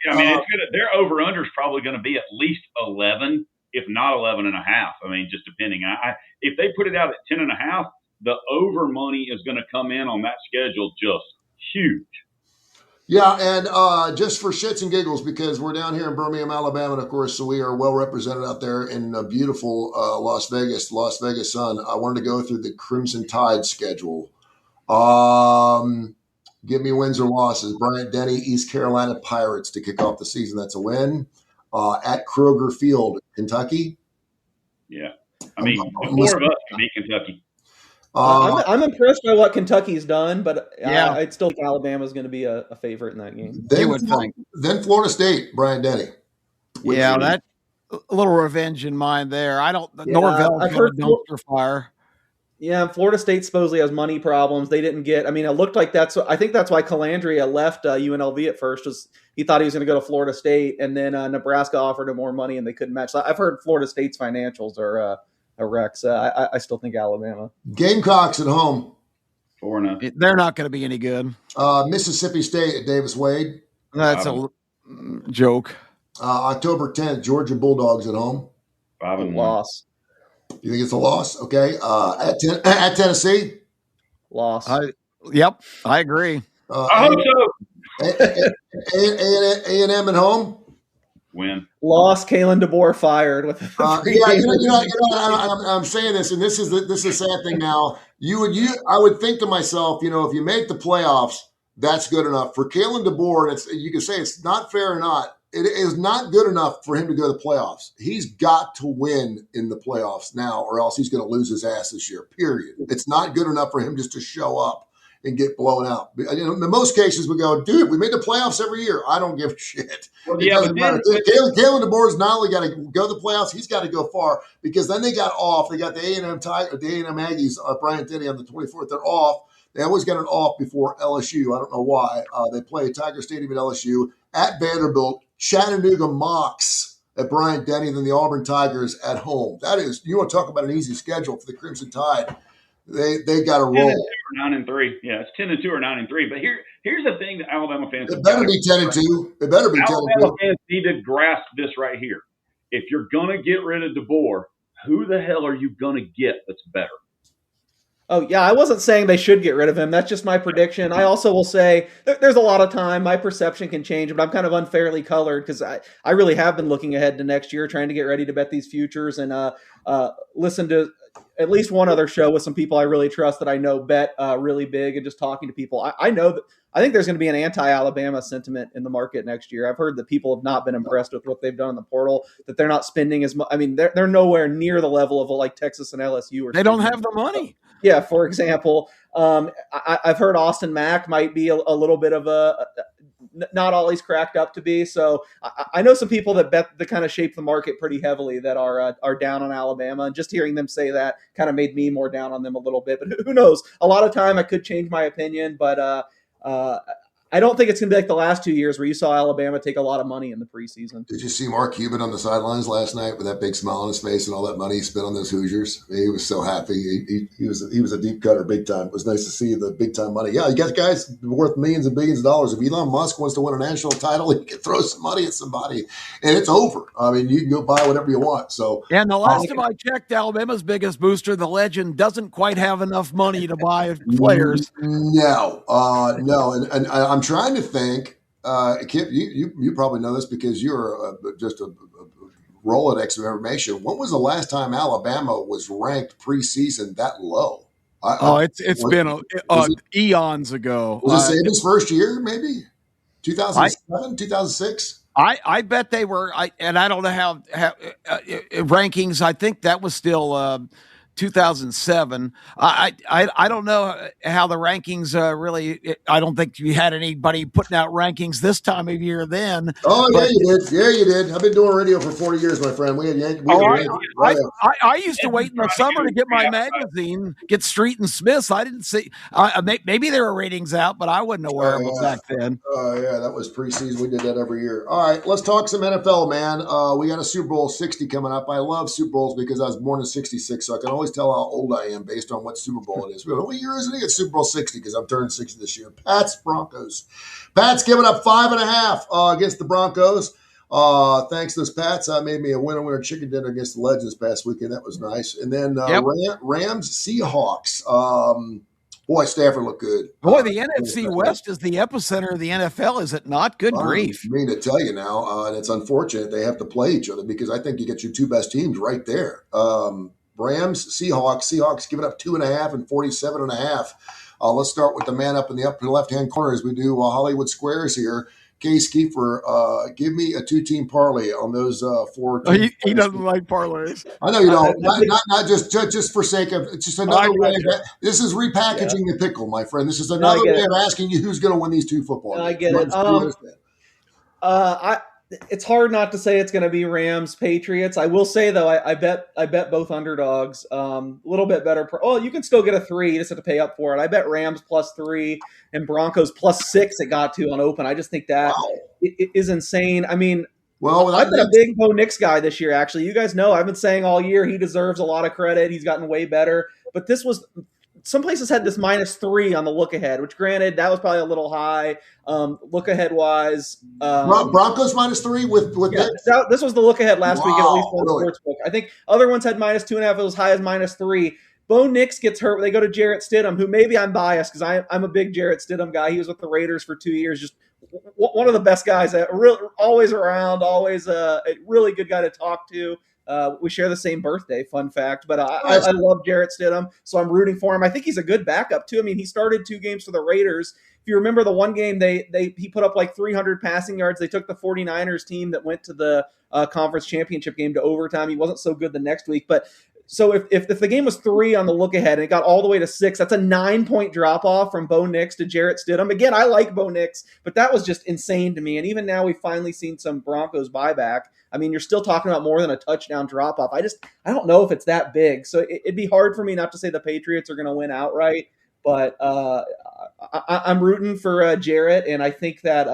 I mean, their over under is probably going to be at least 11, if not 11 and a half. I mean, just depending. If they put it out at 10 and a half, the over money is going to come in on that schedule just huge. Yeah, and just for shits and giggles, because we're down here in Birmingham, Alabama, and of course, so we are well represented out there in beautiful Las Vegas sun. I wanted to go through the Crimson Tide schedule. Give me wins or losses. Bryant-Denny, East Carolina Pirates to kick off the season. That's a win. At Kroger Field, Kentucky. Yeah, I mean, the 4 of us can beat Kentucky. I'm impressed by what Kentucky's done, but I'd still think Alabama's going to be a favorite in that game. Then Florida State, Bryant-Denny. Yeah, that a little revenge in mind there. I don't. Norvell's got a dumpster fire. Yeah, Florida State supposedly has money problems. They didn't get. I mean, it looked like I think that's why Calandria left UNLV at first. Was he thought he was going to go to Florida State, and then Nebraska offered him more money, and they couldn't match. So I've heard Florida State's financials are a wreck. So I still think Alabama. Gamecocks at home. 4-0. They're not going to be any good. Mississippi State at Davis Wade. That's a joke. October 10th, Georgia Bulldogs at home. 5-1. Loss. You think it's a loss? Okay. At Tennessee? Loss. Yep, I agree. I hope so. A&M at home? Win. Loss. Kalen DeBoer fired with I'm saying this, and this is a sad thing now. I would think to myself, if you make the playoffs, that's good enough. For Kalen DeBoer, you can say it's not fair or not. It is not good enough for him to go to the playoffs. He's got to win in the playoffs now, or else he's going to lose his ass this year, period. It's not good enough for him just to show up and get blown out. In most cases, we go, dude, we made the playoffs every year. I don't give a shit. Well, Kalen DeBoer's not only got to go to the playoffs, he's got to go far, because then they got off. They got the A&M Aggies, Bryant-Denny on the 24th. They're off. They always get an off before LSU. I don't know why. They play at Tiger Stadium at LSU, at Vanderbilt, Chattanooga Mocs at Bryant-Denny, then the Auburn Tigers at home. That is, you want to talk about an easy schedule for the Crimson Tide. They got to roll. 10-2 or 9-3. Yeah, it's 10-2 or 9-3. But here's the thing that Alabama fans. It better be 10-2. It better be 10-2. Alabama fans need to grasp this right here. If you're gonna get rid of DeBoer, who the hell are you gonna get that's better? Oh, yeah, I wasn't saying they should get rid of him. That's just my prediction. I also will say there's a lot of time. My perception can change, but I'm kind of unfairly colored because I really have been looking ahead to next year, trying to get ready to bet these futures and listen to at least one other show with some people I really trust that I know bet really big, and just talking to people. I know that I think there's going to be an anti-Alabama sentiment in the market next year. I've heard that people have not been impressed with what they've done in the portal, that they're not spending as much. I mean, they're nowhere near the level of like Texas and LSU. They don't have the money. Yeah, for example, I've heard Austin Mack might be a little bit of not all he's cracked up to be. So I know some people that bet that kind of shape the market pretty heavily that are down on Alabama, and just hearing them say that kind of made me more down on them a little bit. But who knows? A lot of time I could change my opinion, but I don't think it's going to be like the last 2 years where you saw Alabama take a lot of money in the preseason. Did you see Mark Cuban on the sidelines last night with that big smile on his face and all that money he spent on those Hoosiers? He was so happy. He was a deep cutter big time. It was nice to see the big time money. Yeah, you got guys worth millions and billions of dollars. If Elon Musk wants to win a national title, he can throw some money at somebody, and it's over. I mean, you can go buy whatever you want. So, and the last time I checked, Alabama's biggest booster, the legend, doesn't quite have enough money to buy players. No, and I'm trying to think. Kip, you probably know this because you're just a Rolodex of information. When was the last time Alabama was ranked preseason that low? It's been eons ago. Was it Saban's first year, maybe 2007, 2006? I bet they were. I don't know how rankings. I think that was still 2007. I don't know how the rankings really. I don't think you had anybody putting out rankings this time of year then. Oh yeah, you did. Yeah, you did. I've been doing radio for 40 years, my friend. I used to wait in the summer to get my magazine, get Street and Smiths. I didn't see. Maybe there were ratings out, but I wasn't aware of it back then. Oh yeah, that was preseason. We did that every year. All right, let's talk some NFL, man. We got a Super Bowl 60 coming up. I love Super Bowls because I was born in '66, so I can always tell how old I am based on what Super Bowl it is. What year is it? It's Super Bowl 60 because I'm turning 60 this year. Pats, Broncos. Pats giving up 5.5 against the Broncos. Thanks to those Pats, I made me a winner chicken dinner against the Legends past weekend. That was nice. And then Rams, Seahawks. Boy, Stafford looked good. Boy, the NFC West is the epicenter of the NFL, is it not? Good grief. I mean to tell you now, and it's unfortunate they have to play each other because I think you get your two best teams right there. Rams, Seahawks giving up 2.5 and 47.5. Let's start with the man up in the upper left-hand corner as we do Hollywood Squares here. Case Keefer, give me a two-team parlay on those four teams. He doesn't like parlays. I know you don't. Not just for sake of it's just another way. This is repackaging the pickle, my friend. This is another way of asking you who's going to win these two football games. I get it. It's hard not to say it's going to be Rams Patriots. I will say though, I bet both underdogs. A little bit better. You can still get a 3. You just have to pay up for it. I bet Rams +3 and Broncos +6. It got to on open. I just think that it is insane. I mean, I've been a big Bo Nix guy this year. Actually, you guys know I've been saying all year he deserves a lot of credit. He's gotten way better, but this was. Some places had this -3 on the look ahead, which granted that was probably a little high. Look ahead wise, Broncos -3 with this was the look ahead last week at least one sportsbook. I think other ones had -2.5. It was high as -3. Bo Nix gets hurt. They go to Jarrett Stidham, who maybe I'm biased because I'm a big Jarrett Stidham guy. He was with the Raiders for 2 years, just one of the best guys. Always around, always a really good guy to talk to. We share the same birthday, fun fact, but I love Jarrett Stidham, so I'm rooting for him. I think he's a good backup too. I mean, he started 2 games for the Raiders. If you remember the one game, he put up like 300 passing yards. They took the 49ers team that went to the conference championship game to overtime. He wasn't so good the next week, but so if the game was 3 on the look ahead and it got all the way to 6, that's a 9-point drop off from Bo Nix to Jarrett Stidham. Again, I like Bo Nix, but that was just insane to me. And even now we've finally seen some Broncos buyback. I mean, you're still talking about more than a touchdown drop off. I don't know if it's that big. So it'd be hard for me not to say the Patriots are going to win outright, but I'm rooting for Jarrett, and I think that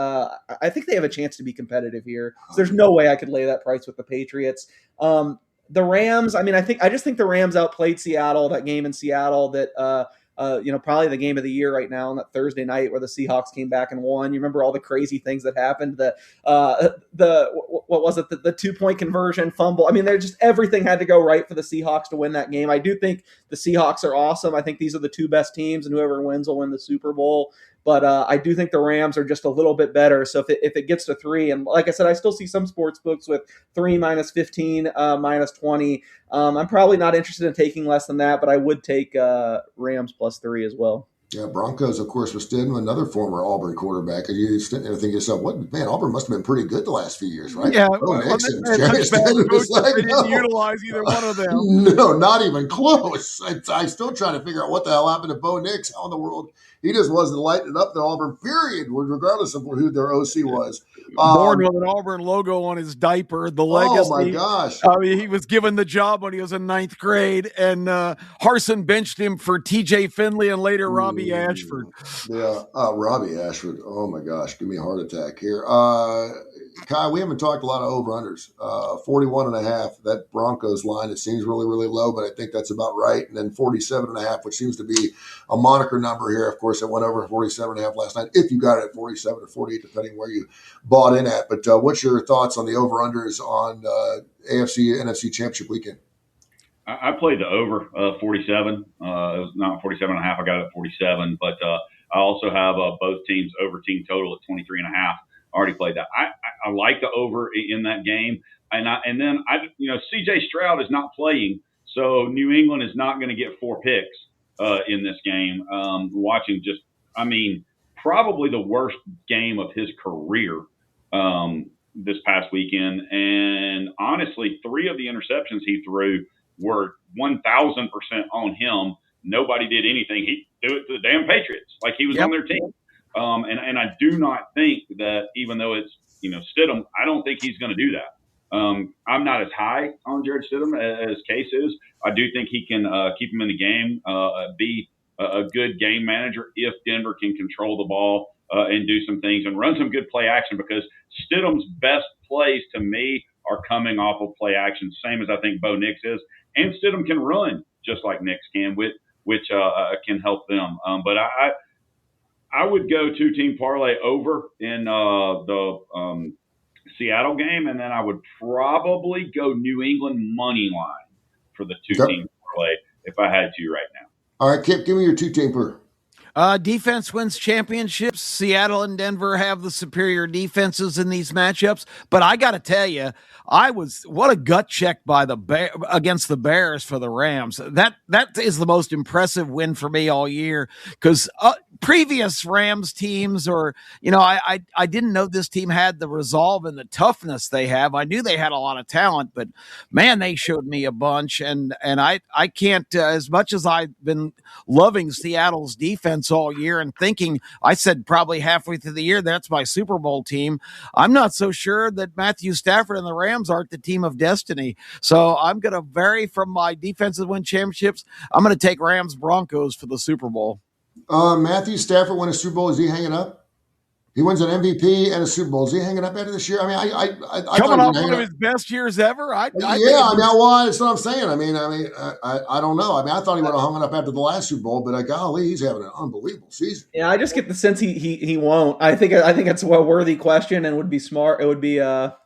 I think they have a chance to be competitive here. So there's no way I could lay that price with the Patriots. The Rams, I mean, I just think the Rams outplayed Seattle, that game in Seattle that, probably the game of the year right now on that Thursday night where the Seahawks came back and won. You remember all the crazy things that happened, the 2-point conversion, fumble. I mean, everything had to go right for the Seahawks to win that game. I do think the Seahawks are awesome. I think these are the 2 best teams, and whoever wins will win the Super Bowl. But I do think the Rams are just a little bit better. So if it gets to 3, and like I said, I still see some sports books with 3 -15, -20. I'm probably not interested in taking less than that, but I would take Rams +3 as well. Yeah, Broncos, of course, was Stidham, another former Auburn quarterback. And you think to yourself, Auburn must have been pretty good the last few years, right? Yeah, they didn't utilize either one of them. No, not even close. I'm still trying to figure out what the hell happened to Bo Nix. How in the world? He just wasn't lighting up the Auburn, period, regardless of who their OC was. Born with an Auburn logo on his diaper, the legacy. Oh, my gosh. I mean, he was given the job when he was in 9th grade, and Harsin benched him for TJ Finley and later Rob Robbie Ashford. Yeah, Robbie Ashford. Oh my gosh, give me a heart attack here. Kai, we haven't talked a lot of over-unders. 41.5, that Broncos line, it seems really, really low, but I think that's about right. And then 47.5, which seems to be a moniker number here. Of course, it went over 47.5 last night, if you got it at 47 or 48, depending where you bought in at. But what's your thoughts on the over-unders on AFC, NFC Championship weekend? I played the over 47. It was not 47.5. I got it at 47, but I also have both teams over team total at 23.5. I already played that. I like the over in that game, and then CJ Stroud is not playing, so New England is not going to get 4 picks in this game. Watching probably the worst game of his career this past weekend, and honestly, 3 of the interceptions he threw were 1,000% on him. Nobody did anything. He threw it to the damn Patriots, like he was on their team. And I do not think that, even though it's Stidham, I don't think he's going to do that. I'm not as high on Jared Stidham as Case is. I do think he can keep him in the game, be a good game manager if Denver can control the ball and do some things and run some good play action, because Stidham's best plays to me are coming off of play action, same as I think Bo Nix is. And Stidham can run just like Nix can, which can help them. But I would go 2-team parlay over in the Seattle game, and then I would probably go New England money line for the 2-team parlay if I had to right now. All right, Kip, give me your 2-team per. Defense wins championships. Seattle and Denver have the superior defenses in these matchups. But I got to tell you, what a gut check by against the Bears for the Rams. That is the most impressive win for me all year, because previous Rams teams, I didn't know this team had the resolve and the toughness they have. I knew they had a lot of talent, but man, they showed me a bunch. And I can't, as much as I've been loving Seattle's defense all year and thinking, I said probably halfway through the year, that's my Super Bowl team. I'm not so sure that Matthew Stafford and the Rams aren't the team of destiny. So I'm going to vary from my defensive win championships. I'm going to take Rams Broncos for the Super Bowl. Matthew Stafford win a Super Bowl. Is he hanging up? He wins an MVP and a Super Bowl. Is he hanging up after this year? I mean, I coming off one of his best years ever. That's what I'm saying. I don't know. I mean, I thought he would have hung it up after the last Super Bowl, but golly, he's having an unbelievable season. Yeah, I just get the sense he won't. I think it's a worthy question and would be smart. It would be a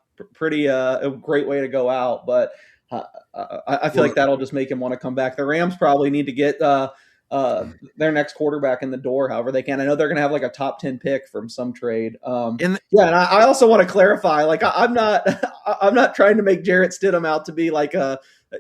great way to go out, but I feel like that'll just make him want to come back. The Rams probably need to get their next quarterback in the door, however they can. I know they're going to have like a top 10 pick from some trade. And I also want to clarify, like I'm not trying to make Jarrett Stidham out to be like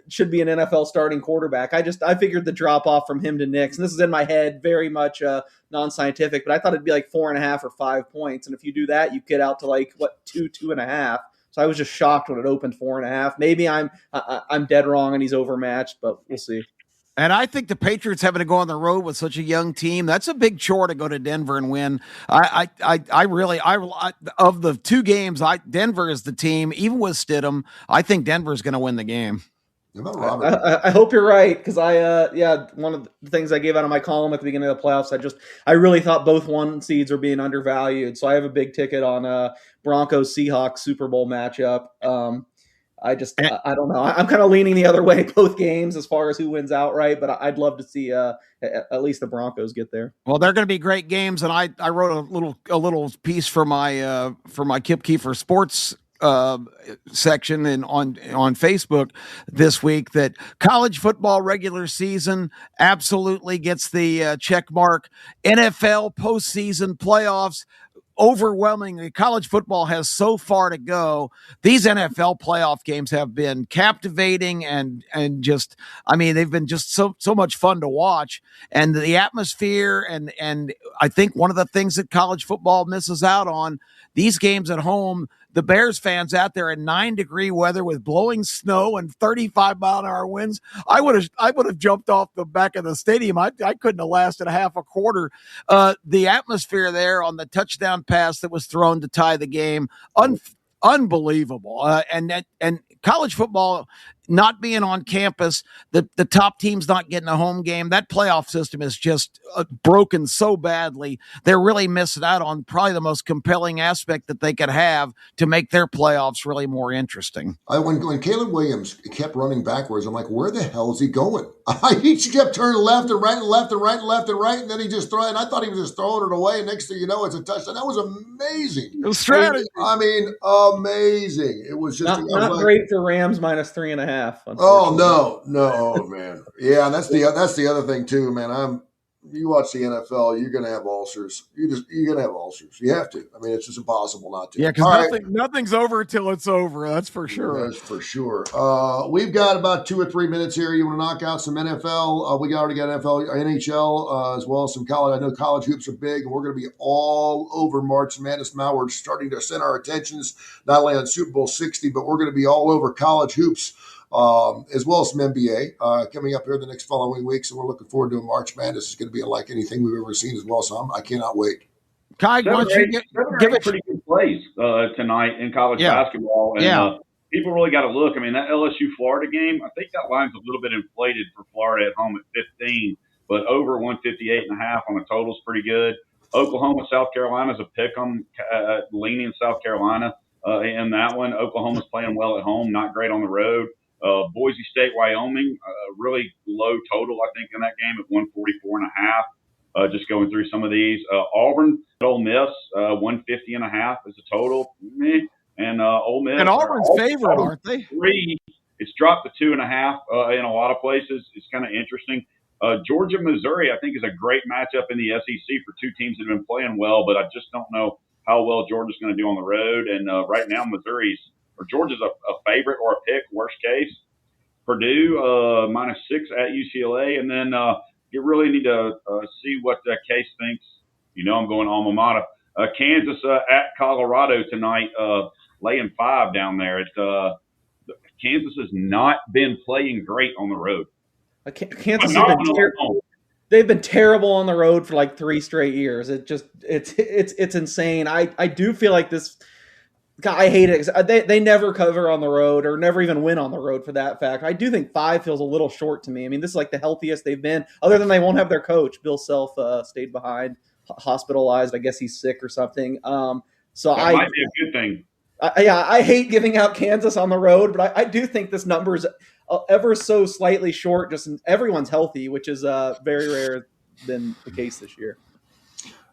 should be an NFL starting quarterback. I figured the drop off from him to Nix, and this is in my head, very much non-scientific, but I thought it'd be like 4.5 or 5 points. And if you do that, you get out to like 2.5. So I was just shocked when it opened 4.5. Maybe I'm dead wrong and he's overmatched, but we'll see. And I think the Patriots having to go on the road with such a young team, that's a big chore to go to Denver and win. I really, of the 2 games, Denver is the team. Even with Stidham, I think Denver's going to win the game. I hope you're right, because one of the things I gave out of my column at the beginning of the playoffs, I really thought both 1 seeds are being undervalued. So I have a big ticket on Broncos Seahawks Super Bowl matchup. I don't know. I'm kind of leaning the other way both games as far as who wins outright, but I'd love to see at least the Broncos get there. Well, they're going to be great games, and I wrote a little piece for my Keefer Sports section and on Facebook this week that college football regular season absolutely gets the check mark. NFL postseason playoffs, overwhelmingly, college football has so far to go. These NFL playoff games have been captivating and just, they've been just so much fun to watch, and the atmosphere and I think one of the things that college football misses out on, these games at home, the Bears fans out there in 9-degree weather with blowing snow and 35-mile-an-hour winds, I would have jumped off the back of the stadium. I couldn't have lasted a half a quarter. The atmosphere there on the touchdown pass that was thrown to tie the game, unbelievable. And college football not being on campus, the top team's not getting a home game. That playoff system is just broken so badly. They're really missing out on probably the most compelling aspect that they could have to make their playoffs really more interesting. When Caleb Williams kept running backwards, I'm like, where the hell is he going? He kept turning left and right and left and right and left and right, and then he just threw it. And I thought he was just throwing it away. And next thing you know, it's a touchdown. That was amazing. It was strategy. I mean, amazing. It was just not great for Rams minus 3.5. Oh no, man. Yeah, that's the other thing too, man. You watch the NFL, you're gonna have ulcers. You're gonna have ulcers. You have to. I mean, it's just impossible not to. Yeah, because nothing's over till it's over. That's for sure. That's for sure. We've got about 2 or 3 minutes here. You want to knock out some NFL? We already got NFL, NHL, as well as some college. I know college hoops are big, and we're going to be all over March Madness now. We're starting to send our attentions not only on Super Bowl 60, but we're going to be all over college hoops. As well as some NBA coming up here the next following weeks, and we're looking forward to a March Madness. It's going to be unlike anything we've ever seen as well, so I cannot wait. Kai, why don't you give it pretty good plays tonight in college basketball, and people really got to look. I mean, that LSU Florida game, I think that line's a little bit inflated for Florida at home at 15, but over 158.5 on the total is pretty good. Oklahoma, South Carolina is a pick 'em, leaning South Carolina in that one. Oklahoma's playing well at home, not great on the road. Boise State, Wyoming, really low total, I think, in that game at 144.5. Just going through some of these. Auburn, Ole Miss, 150.5 is the total. And Ole Miss. And Auburn's favored, aren't they? 3. It's dropped to 2.5 in a lot of places. It's kind of interesting. Georgia, Missouri, I think, is a great matchup in the SEC for two teams that have been playing well, but I just don't know how well Georgia's going to do on the road. And right now, Georgia's a favorite or a pick, worst case. Purdue, -6 at UCLA. And then you really need to see what Case thinks. I'm going alma mater. Kansas at Colorado tonight, laying 5 down there. Kansas has not been playing great on the road. Kansas has been terrible. They've been terrible on the road for like 3 straight years. It's insane. I do feel like this. God, I hate it. They never cover on the road or never even win on the road for that fact. I do think 5 feels a little short to me. I mean, this is like the healthiest they've been, other than they won't have their coach. Bill Self stayed behind, hospitalized. I guess he's sick or something. So that might be a good thing. I hate giving out Kansas on the road, but I do think this number is ever so slightly short. Just everyone's healthy, which is very rare than the case this year.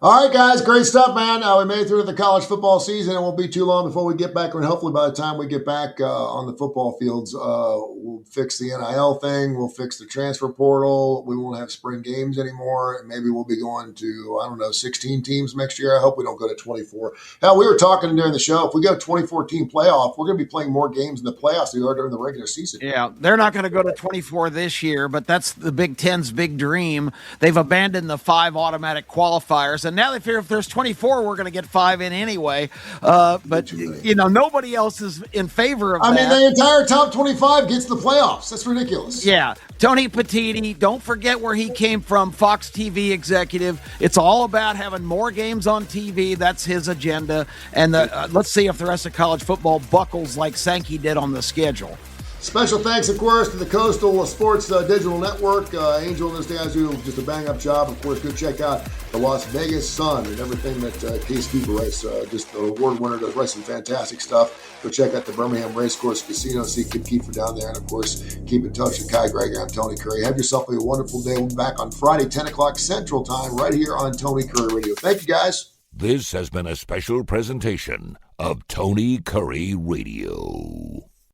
All right, guys, great stuff, man. We made it through the college football season. It won't be too long before we get back, and hopefully by the time we get back on the football fields, we'll fix the NIL thing. We'll fix the transfer portal. We won't have spring games anymore, and maybe we'll be going to, 16 teams next year. I hope we don't go to 24. Hell, we were talking during the show, if we go 24-team playoff, we're going to be playing more games in the playoffs than we are during the regular season. Yeah, they're not going to go to 24 this year, but that's the Big Ten's big dream. They've abandoned the 5 automatic qualifiers. And now they figure if there's 24, we're going to get 5 in anyway. But, nobody else is in favor of that. I mean, the entire top 25 gets the playoffs. That's ridiculous. Yeah. Tony Petitti, don't forget where he came from, Fox TV executive. It's all about having more games on TV. That's his agenda. And let's see if the rest of college football buckles like Sankey did on the schedule. Special thanks, of course, to the Coastal Sports Digital Network. Angel and his guys do just a bang-up job. Of course, go check out the Las Vegas Sun and everything that Keefer writes. Just an award winner, does write some fantastic stuff. Go check out the Birmingham Racecourse Casino, see Keefer down there. And, of course, keep in touch with Kai Gregory. I'm Tony Kurre. Have yourself a wonderful day. We'll be back on Friday, 10 o'clock Central Time, right here on Tony Kurre Radio. Thank you, guys. This has been a special presentation of Tony Kurre Radio.